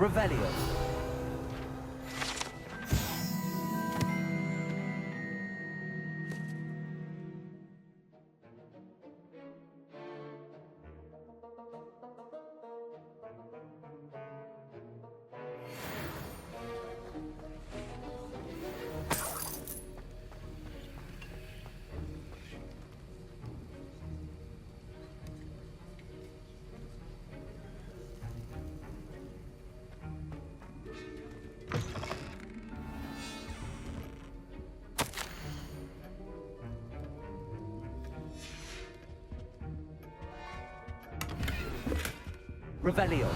Revelio. Revelio.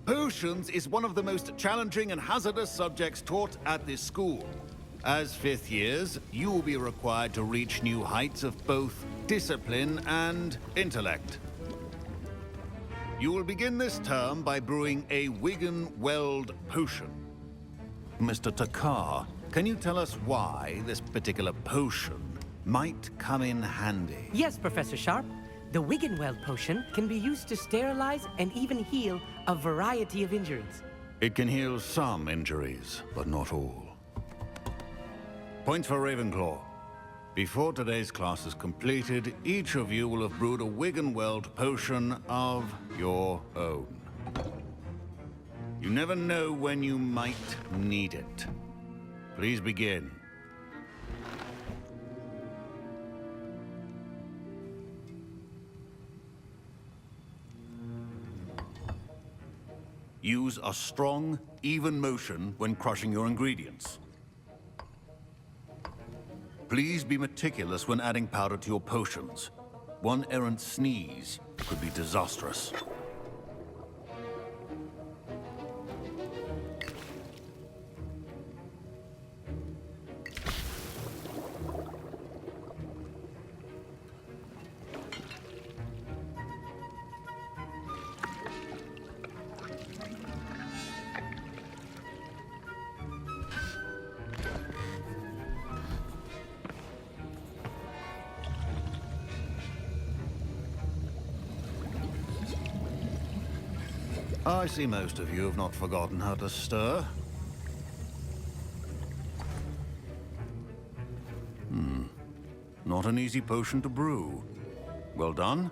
Potions is one of the most challenging and hazardous subjects taught at this school. As fifth years, you will be required to reach new heights of both discipline and intellect. You will begin this term by brewing a Wiggenweld potion. Mr. Takar, can you tell us why this particular potion might come in handy? Yes, Professor Sharp. The Wiggenweld potion can be used to sterilize and even heal a variety of injuries. It can heal some injuries, but not all. Points for Ravenclaw. Before today's class is completed, each of you will have brewed a Wiggenweld potion of your own. You never know when you might need it. Please begin. Use a strong, even motion when crushing your ingredients. Please be meticulous when adding powder to your potions. One errant sneeze could be disastrous. I see most of you have not forgotten how to stir. Not an easy potion to brew. Well done.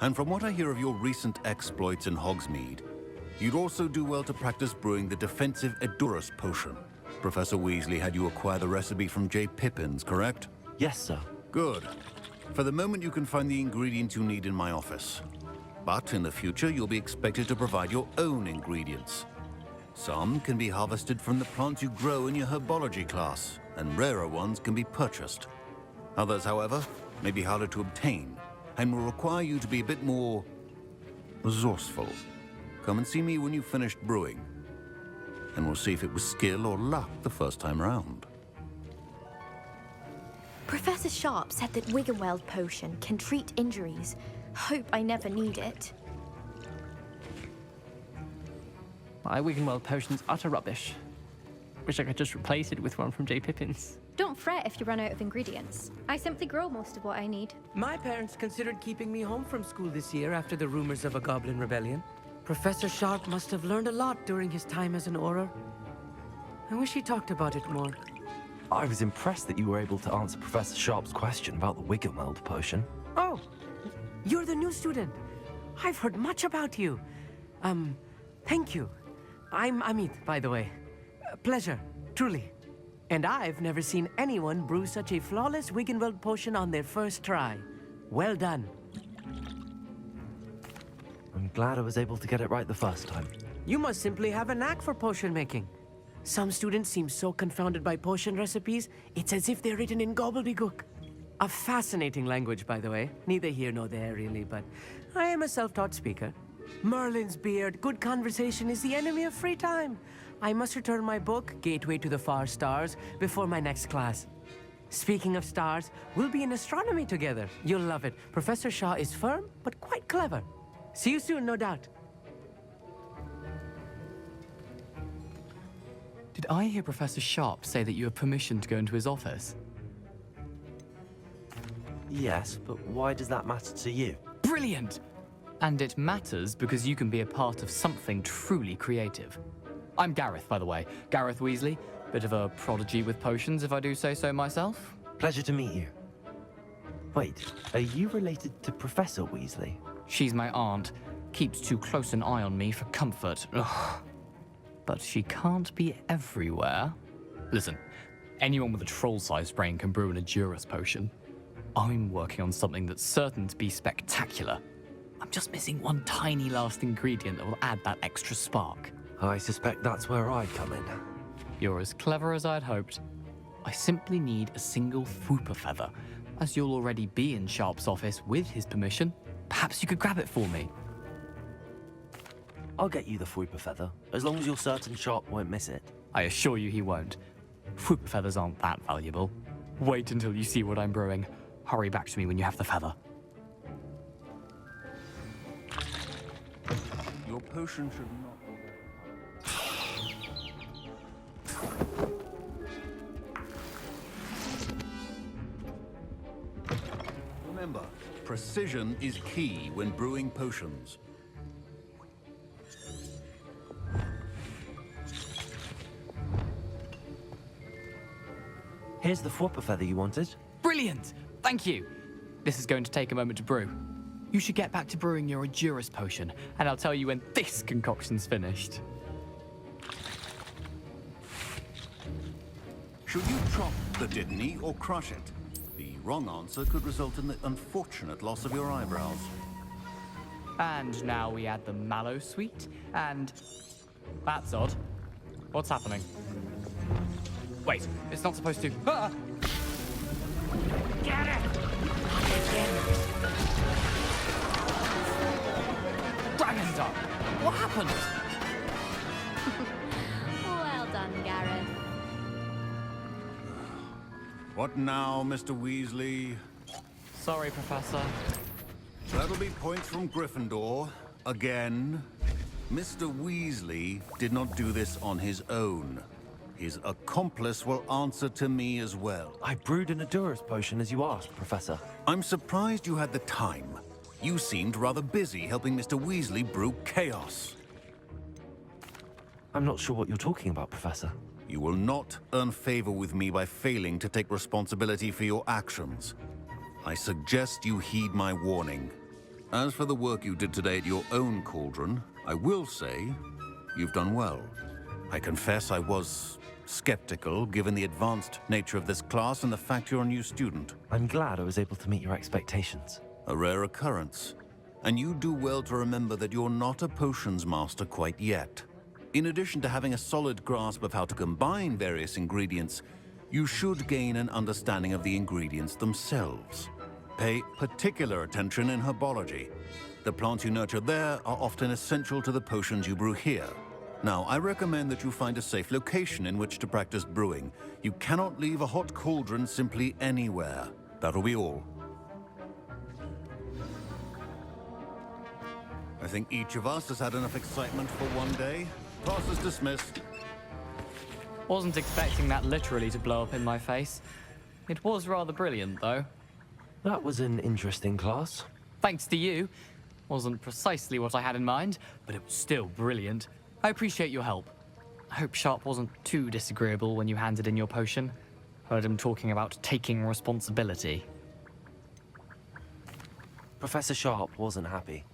And from what I hear of your recent exploits in Hogsmeade, you'd also do well to practice brewing the defensive Edurus potion. Professor Weasley had you acquire the recipe from J. Pippin's, correct? Yes, sir. Good. For the moment, you can find the ingredients you need in my office. But in the future, you'll be expected to provide your own ingredients. Some can be harvested from the plants you grow in your herbology class, and rarer ones can be purchased. Others, however, may be harder to obtain, and will require you to be a bit more resourceful. Come and see me when you've finished brewing, and we'll see if it was skill or luck the first time round. Professor Sharp said that Wiggenweld potion can treat injuries. Hope I never need it. My Wiggenweld potion's utter rubbish. Wish I could just replace it with one from J. Pippin's. Don't fret if you run out of ingredients. I simply grow most of what I need. My parents considered keeping me home from school this year after the rumors of a goblin rebellion. Professor Sharp must have learned a lot during his time as an Auror. I wish he talked about it more. I was impressed that you were able to answer Professor Sharp's question about the Wiggenweld potion. Oh, you're the new student. I've heard much about you. Thank you. I'm Amit, by the way. Pleasure, truly. And I've never seen anyone brew such a flawless Wiggenweld potion on their first try. Well done. I'm glad I was able to get it right the first time. You must simply have a knack for potion making. Some students seem so confounded by potion recipes, it's as if they're written in gobbledygook. A fascinating language, by the way. Neither here nor there, really, but I am a self-taught speaker. Merlin's beard, good conversation is the enemy of free time. I must return my book, Gateway to the Far Stars, before my next class. Speaking of stars, we'll be in astronomy together. You'll love it. Professor Shaw is firm, but quite clever. See you soon, no doubt. Did I hear Professor Sharp say that you have permission to go into his office? Yes, but why does that matter to you? Brilliant! And it matters because you can be a part of something truly creative. I'm Gareth, by the way. Gareth Weasley. Bit of a prodigy with potions, if I do say so myself. Pleasure to meet you. Wait, are you related to Professor Weasley? She's my aunt. Keeps too close an eye on me for comfort. Ugh. But she can't be everywhere. Listen, anyone with a troll-sized brain can brew an Edurus potion. I'm working on something that's certain to be spectacular. I'm just missing one tiny last ingredient that will add that extra spark. I suspect that's where I come in. You're as clever as I'd hoped. I simply need a single Fwooper feather. As you'll already be in Sharp's office with his permission, perhaps you could grab it for me. I'll get you the Fwooper feather, as long as you're certain Sharp won't miss it. I assure you he won't. Fwooper feathers aren't that valuable. Wait until you see what I'm brewing. Hurry back to me when you have the feather. Your potion should not... Remember, precision is key when brewing potions. Here's the Fwooper feather you wanted. Brilliant! Thank you! This is going to take a moment to brew. You should get back to brewing your Edurus potion, and I'll tell you when this concoction's finished. Should you chop the Dittany or crush it? The wrong answer could result in the unfortunate loss of your eyebrows. And now we add the mallow sweet, and... That's odd. What's happening? Wait, it's not supposed to... Ah! Get it! Dragon Dog! What happened? Well done, Gareth. What now, Mr. Weasley? Sorry, Professor. That'll be points from Gryffindor. Again. Mr. Weasley did not do this on his own. His accomplice will answer to me as well. I brewed an Edurus potion as you asked, Professor. I'm surprised you had the time. You seemed rather busy helping Mr. Weasley brew chaos. I'm not sure what you're talking about, Professor. You will not earn favor with me by failing to take responsibility for your actions. I suggest you heed my warning. As for the work you did today at your own cauldron, I will say you've done well. I confess I was skeptical, given the advanced nature of this class and the fact you're a new student. I'm glad I was able to meet your expectations. A rare occurrence. And you do well to remember that you're not a potions master quite yet. In addition to having a solid grasp of how to combine various ingredients, you should gain an understanding of the ingredients themselves. Pay particular attention in herbology. The plants you nurture there are often essential to the potions you brew here. Now, I recommend that you find a safe location in which to practice brewing. You cannot leave a hot cauldron simply anywhere. That'll be all. I think each of us has had enough excitement for one day. Class is dismissed. Wasn't expecting that literally to blow up in my face. It was rather brilliant, though. That was an interesting class. Thanks to you. Wasn't precisely what I had in mind, but it was still brilliant. I appreciate your help. I hope Sharp wasn't too disagreeable when you handed in your potion. Heard him talking about taking responsibility. Professor Sharp wasn't happy.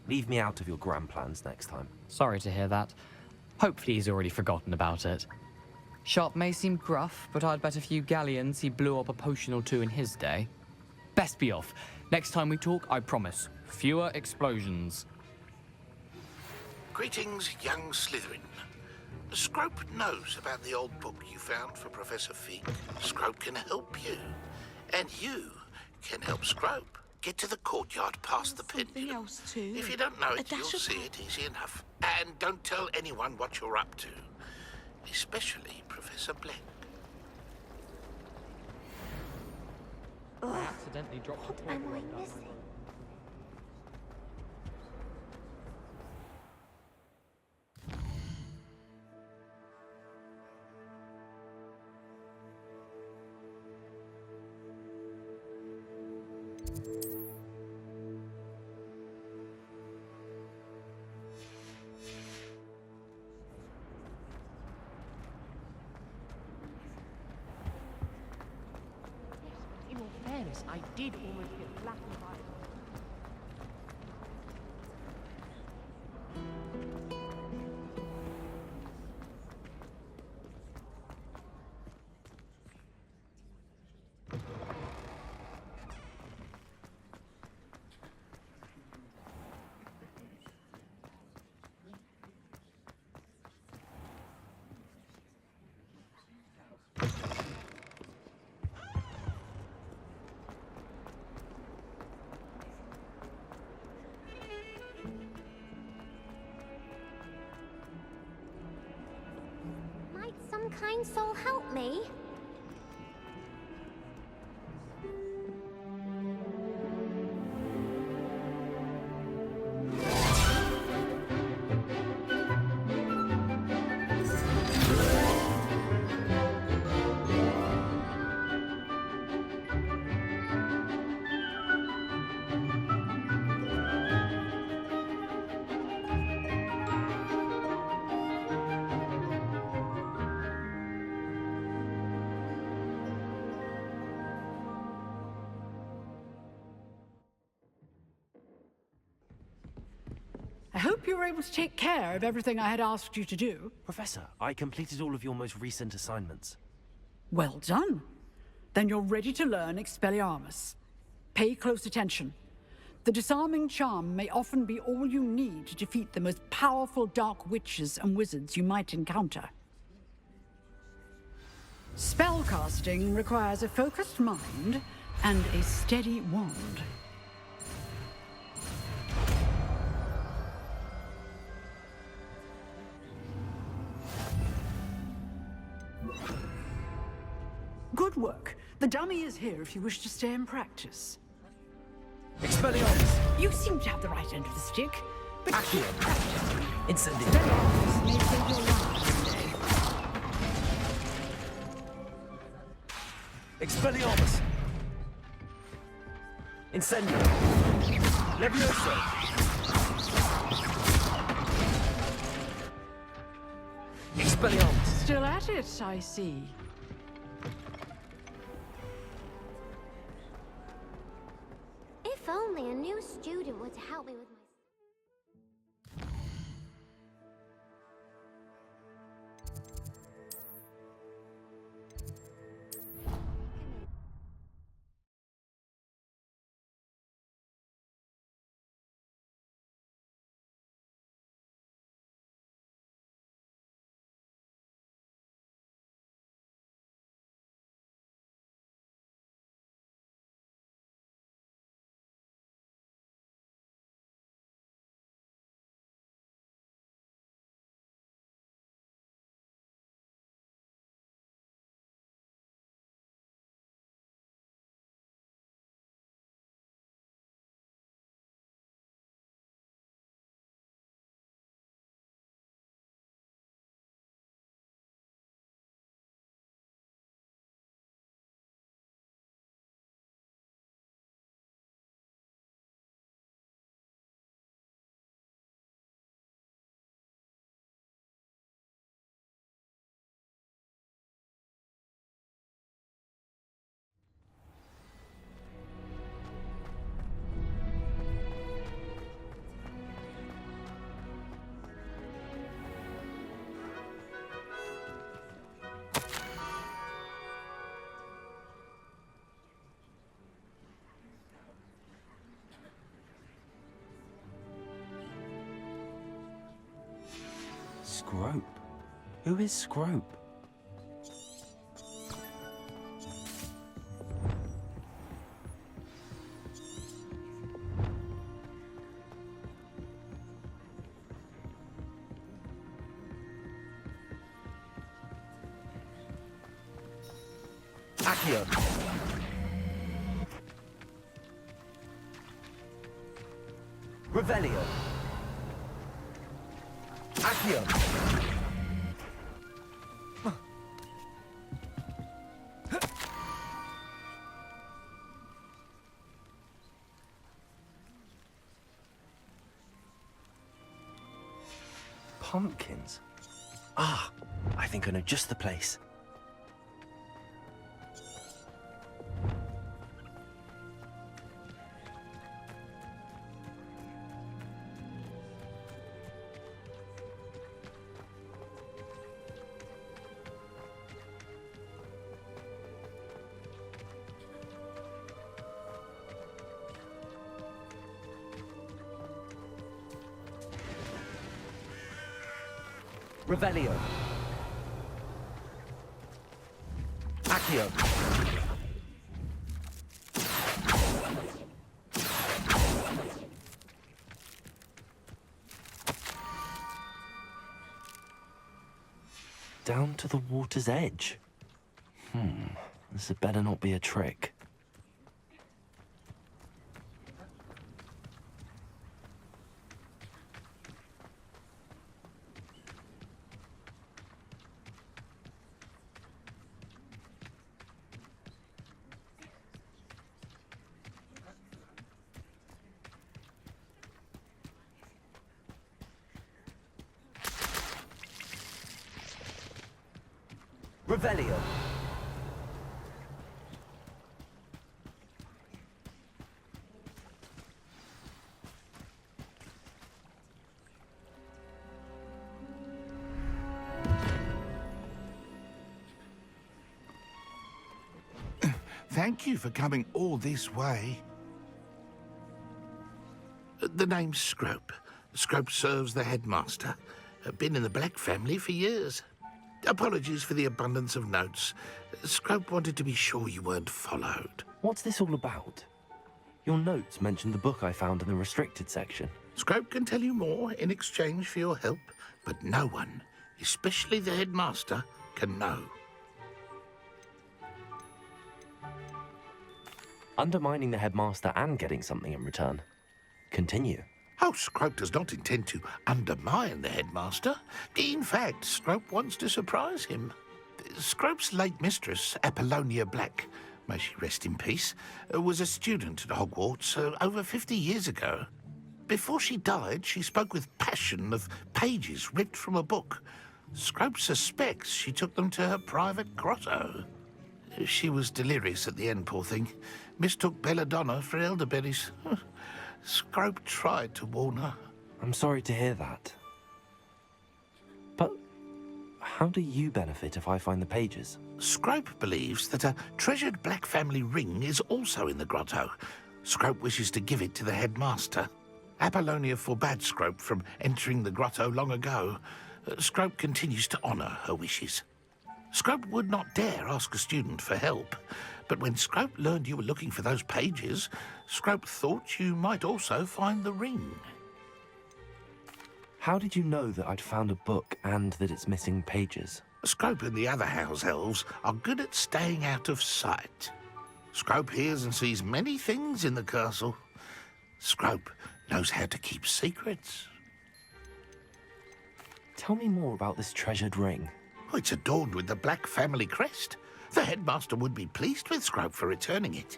Leave me out of your grand plans next time. Sorry to hear that. Hopefully he's already forgotten about it. Sharp may seem gruff, but I'd bet a few galleons he blew up a potion or two in his day. Best be off. Next time we talk, I promise, fewer explosions. Greetings, young Slytherin. Scrope knows about the old book you found for Professor Fig. Scrope can help you. And you can help Scrope. Get to the courtyard past the pendulum. Else too. If you don't know it, A you'll dash of- see it easy enough. And don't tell anyone what you're up to. Especially Professor Black. I accidentally dropped the Am paper I on that. missing? I did almost get flattened by it. Might some kind soul help me? I hope you were able to take care of everything I had asked you to do. Professor, I completed all of your most recent assignments. Well done. Then you're ready to learn Expelliarmus. Pay close attention. The disarming charm may often be all you need to defeat the most powerful dark witches and wizards you might encounter. Spellcasting requires a focused mind and a steady wand. Good work. The dummy is here if you wish to stay and practice. Expelliarmus! You seem to have the right end of the stick, but keep Accio. practicing. Incendiary! Expelliarmus may save your life someday. Expelliarmus! Incendiary! Levioso! Expelliarmus! Still at it, I see. If only a new student would help me with my... Scrope? Who is Scrope? Accio! Revelio! Accio! Pumpkins? Ah, I think I know just the place. Revelio. Accio. Down to the water's edge. This had better not be a trick. Revelio. Thank you for coming all this way. The name's Scrope. Scrope serves the headmaster. Been in the Black family for years. Apologies for the abundance of notes. Scrope wanted to be sure you weren't followed. What's this all about? Your notes mentioned the book I found in the restricted section. Scrope can tell you more in exchange for your help, but no one, especially the headmaster, can know. Undermining the headmaster and getting something in return. Continue. Oh, Scrope does not intend to undermine the headmaster. In fact, Scrope wants to surprise him. Scrope's late mistress, Apollonia Black, may she rest in peace, was a student at Hogwarts over 50 years ago. Before she died, she spoke with passion of pages ripped from a book. Scrope suspects she took them to her private grotto. She was delirious at the end, poor thing. Mistook belladonna for elderberries. Scrope tried to warn her. I'm sorry to hear that. But how do you benefit if I find the pages? Scrope believes that a treasured Black family ring is also in the grotto. Scrope wishes to give it to the headmaster. Apollonia forbade Scrope from entering the grotto long ago. Scrope continues to honour her wishes. Scrope would not dare ask a student for help, but when Scrope learned you were looking for those pages, Scrope thought you might also find the ring. How did you know that I'd found a book and that it's missing pages? Scrope and the other house elves are good at staying out of sight. Scrope hears and sees many things in the castle. Scrope knows how to keep secrets. Tell me more about this treasured ring. Oh, it's adorned with the Black family crest. The headmaster would be pleased with Scrope for returning it.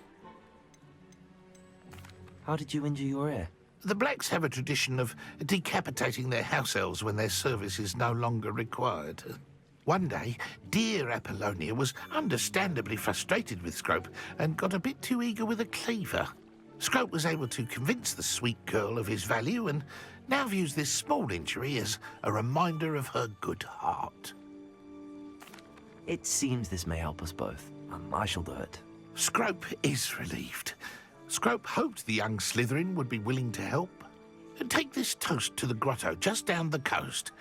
How did you injure your ear? The Blacks have a tradition of decapitating their house elves when their service is no longer required. One day, dear Apollonia was understandably frustrated with Scrope and got a bit too eager with a cleaver. Scrope was able to convince the sweet girl of his value and now views this small injury as a reminder of her good heart. It seems this may help us both. I shall do it. Scrope is relieved. Scrope hoped the young Slytherin would be willing to help. Take this toast to the grotto just down the coast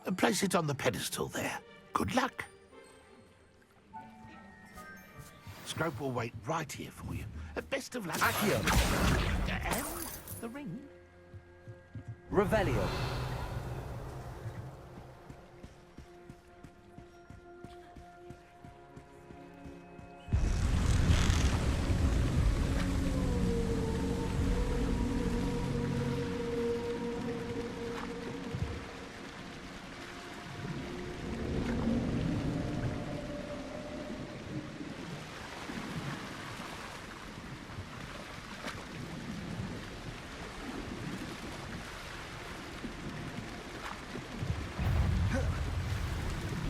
and place it on the pedestal there. Good luck. Scrope will wait right here for you. Best of luck. Accio. And the ring. Revelio.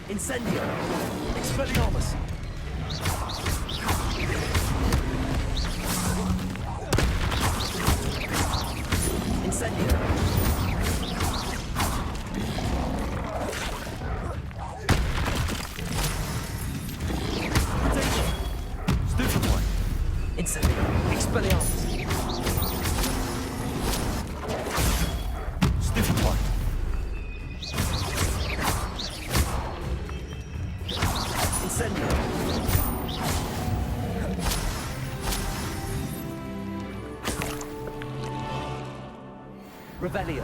Incendio! Expelliarmus! Incendio! Stupefy! Incendio! Expelliarmus! Stupefy! Revelio.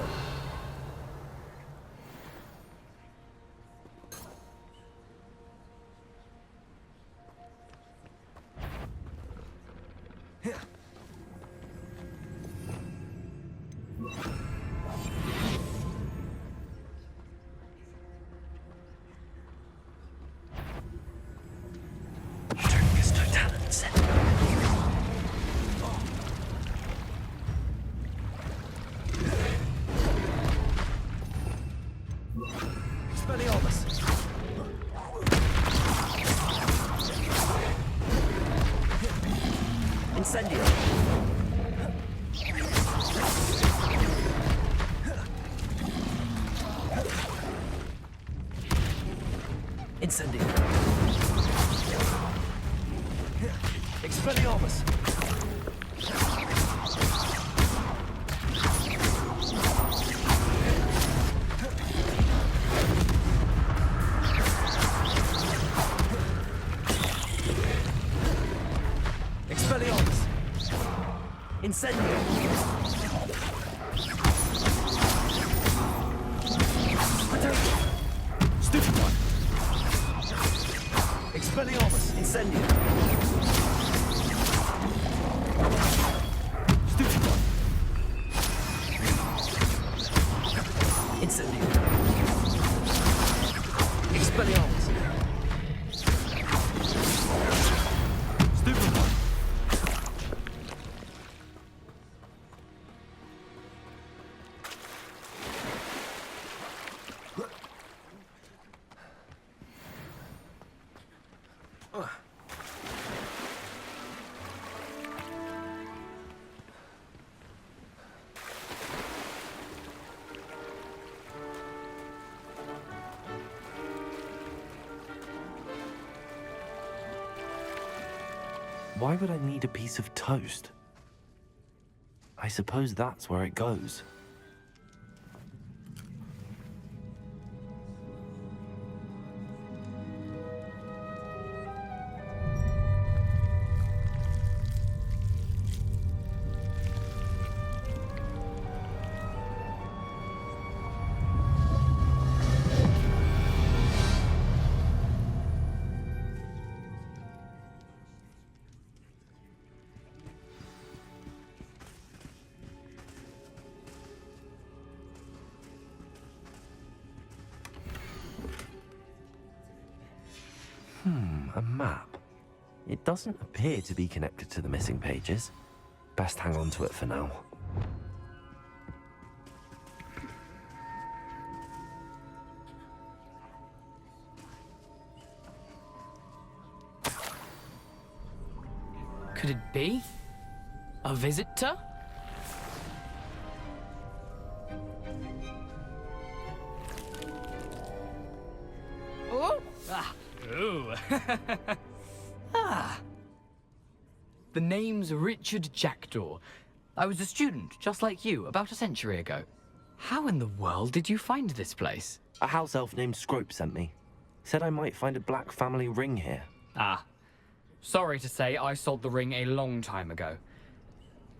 Incendio. Incendio. Expelliarmus. Expelliarmus. Incendio. Stupid one. Expelliarmus. Incendio. Stupid one. Incendio. Expelliarmus. Stupid one. Why would I need a piece of toast? I suppose that's where it goes. A map. It doesn't appear to be connected to the missing pages. Best hang on to it for now. Could it be? A visitor? Oh! Ah! Ooh. Ah! The name's Richard Jackdaw. I was a student, just like you, about a century ago. How in the world did you find this place? A house elf named Scrope sent me. Said I might find a black family ring here. Ah. Sorry to say, I sold the ring a long time ago.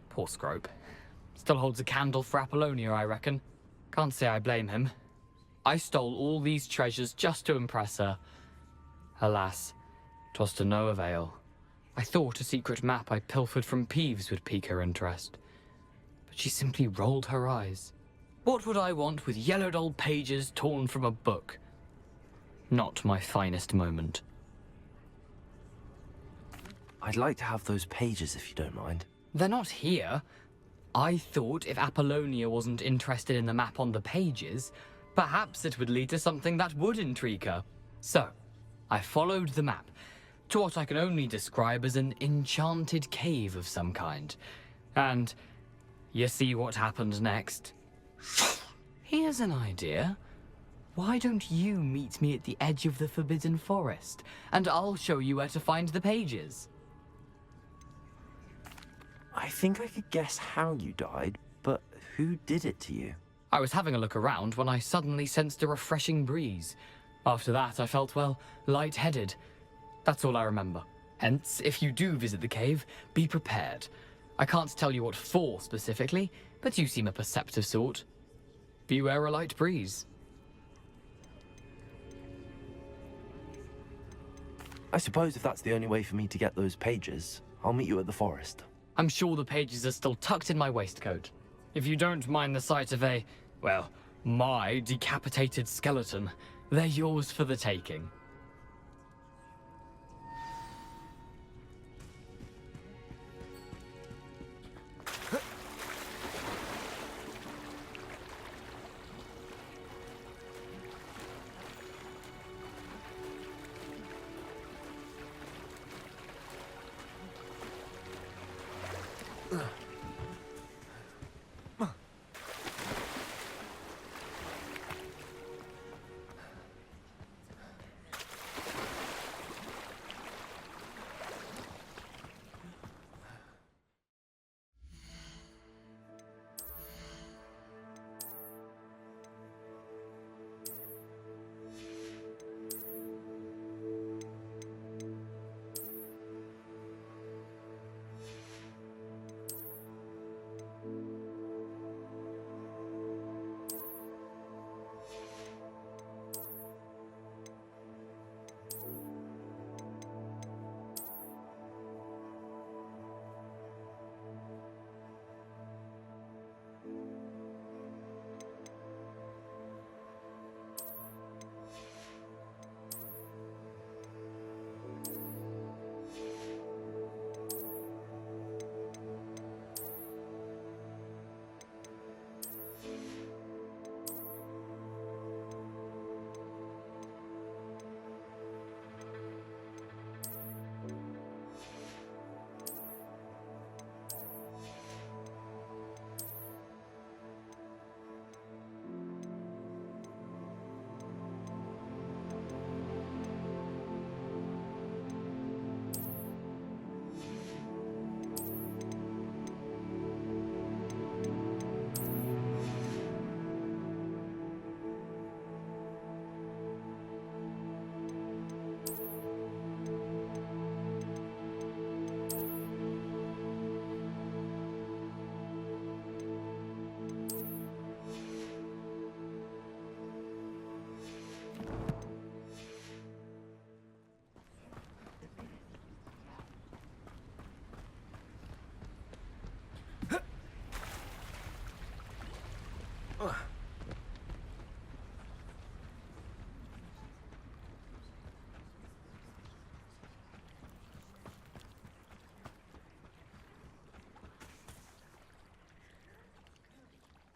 Poor Scrope. Still holds a candle for Apollonia, I reckon. Can't say I blame him. I stole all these treasures just to impress her. Alas, 'twas to no avail. I thought a secret map I pilfered from Peeves would pique her interest. But she simply rolled her eyes. What would I want with yellowed old pages torn from a book? Not my finest moment. I'd like to have those pages if you don't mind. They're not here. I thought if Apollonia wasn't interested in the map on the pages, perhaps it would lead to something that would intrigue her. So, I followed the map to what I can only describe as an enchanted cave of some kind. And you see what happened next? Here's an idea. Why don't you meet me at the edge of the Forbidden Forest, and I'll show you where to find the pages? I think I could guess how you died, but who did it to you? I was having a look around when I suddenly sensed a refreshing breeze. After that, I felt, well, lightheaded. That's all I remember. Hence, if you do visit the cave, be prepared. I can't tell you what for specifically, but you seem a perceptive sort. beware a light breeze. I suppose if that's the only way for me to get those pages, I'll meet you at the forest. I'm sure the pages are still tucked in my waistcoat. If you don't mind the sight of a, well, my decapitated skeleton, they're yours for the taking.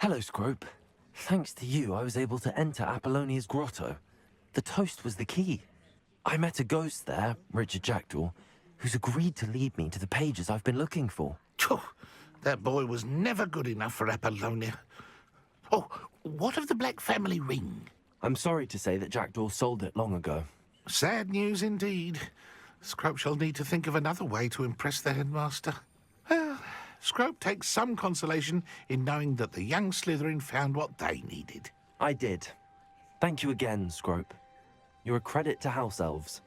Hello, Scrope. Thanks to you, I was able to enter Apollonia's grotto. The toast was the key. I met a ghost there, Richard Jackdaw, who's agreed to lead me to the pages I've been looking for. Phew, that boy was never good enough for Apollonia. Oh, what of the Black family ring? I'm sorry to say that Jackdaw sold it long ago. Sad news indeed. Scrope shall need to think of another way to impress the headmaster. Well, Scrope takes some consolation in knowing that the young Slytherin found what they needed. I did. Thank you again, Scrope. You're a credit to House Elves.